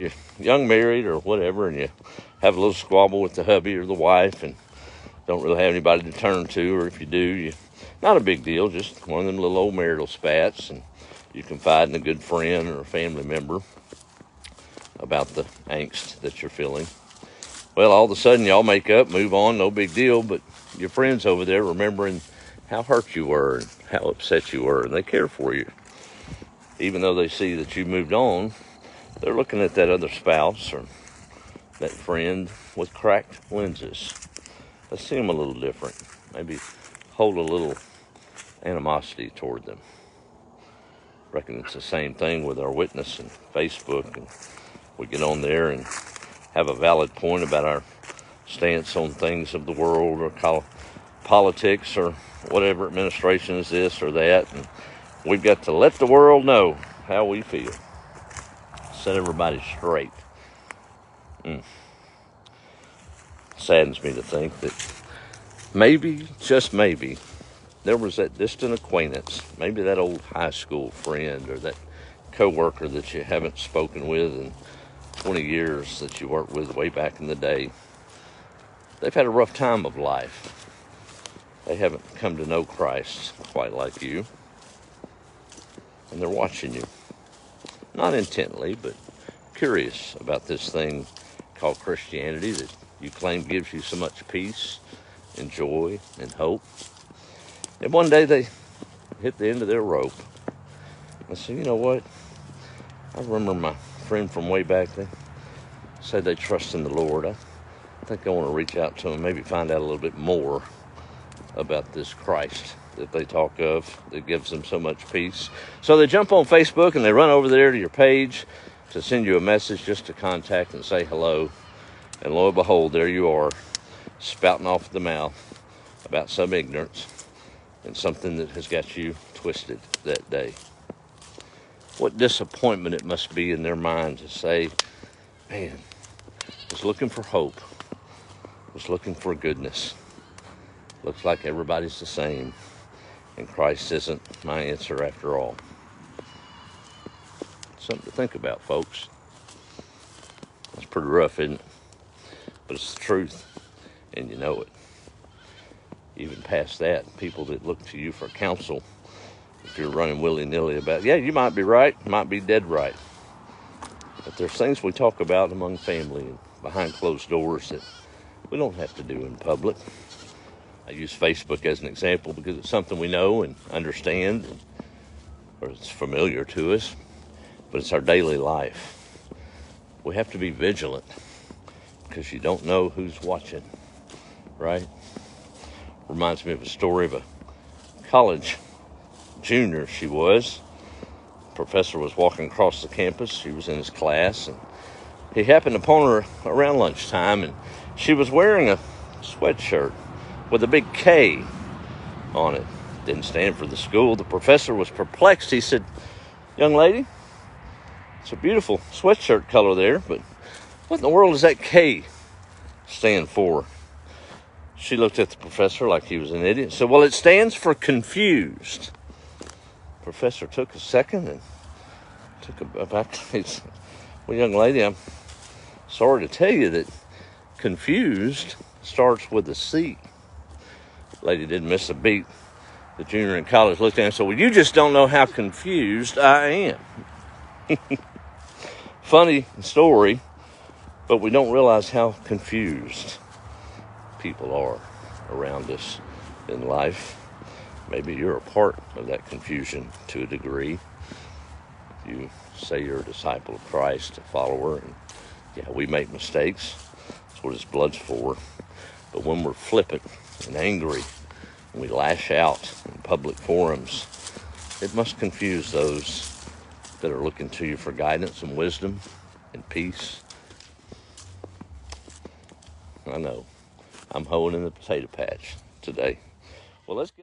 you're young married or whatever, and you have a little squabble with the hubby or the wife and don't really have anybody to turn to, or if you do, not a big deal, just one of them little old marital spats, and you confide in a good friend or a family member about the angst that you're feeling. Well, all of a sudden y'all make up, move on, no big deal, but your friend's over there remembering how hurt you were and how upset you were, and they care for you. Even though they see that you moved on, they're looking at that other spouse or that friend with cracked lenses. Let's see them a little different. Maybe hold a little animosity toward them. Reckon it's the same thing with our witness and Facebook, and we get on there and have a valid point about our stance on things of the world or politics or whatever administration is this or that, and we've got to let the world know how we feel. Set everybody straight. Saddens me to think that maybe, just maybe, there was that distant acquaintance, maybe that old high school friend or that coworker that you haven't spoken with in 20 years that you worked with way back in the day. They've had a rough time of life. They haven't come to know Christ quite like you. And they're watching you. Not intently, but curious about this thing called Christianity that you claim gives you so much peace and joy and hope. And one day they hit the end of their rope. I said, you know what? I remember my friend from way back then said they trust in the Lord. I think I want to reach out to them, maybe find out a little bit more about this Christ that they talk of that gives them so much peace. So they jump on Facebook and they run over there to your page to send you a message just to contact and say hello. And lo and behold, there you are, spouting off the mouth about some ignorance and something that has got you twisted that day. What disappointment it must be in their mind to say, man, I was looking for hope, I was looking for goodness. Looks like everybody's the same, and Christ isn't my answer after all. Something to think about, folks. That's pretty rough, isn't it? But it's the truth, and you know it. Even past that, people that look to you for counsel, if you're running willy-nilly about, yeah, you might be right, might be dead right. But there's things we talk about among family and behind closed doors that we don't have to do in public. I use Facebook as an example because it's something we know and understand, or it's familiar to us, but it's our daily life. We have to be vigilant because you don't know who's watching, right? Reminds me of a story of a college junior she was. Professor was walking across the campus. She was in his class, and he happened upon her around lunchtime, and she was wearing a sweatshirt with a big K on it. Didn't stand for the school. The professor was perplexed. He said, young lady, it's a beautiful sweatshirt color there, but what in the world does that K stand for? She looked at the professor like he was an idiot and said, well, it stands for confused. The professor took a second and took a back. He said, well, young lady, I'm sorry to tell you that confused starts with a C. Lady didn't miss a beat. The junior in college looked at him and said, well, you just don't know how confused I am. Funny story, but we don't realize how confused people are around us in life. Maybe you're a part of that confusion to a degree. You say you're a disciple of Christ, a follower, and yeah, we make mistakes. That's what his blood's for. But when we're flippant and angry, and we lash out in public forums, it must confuse those that are looking to you for guidance and wisdom and peace. I know. I'm hoeing in the potato patch today. Well, let's get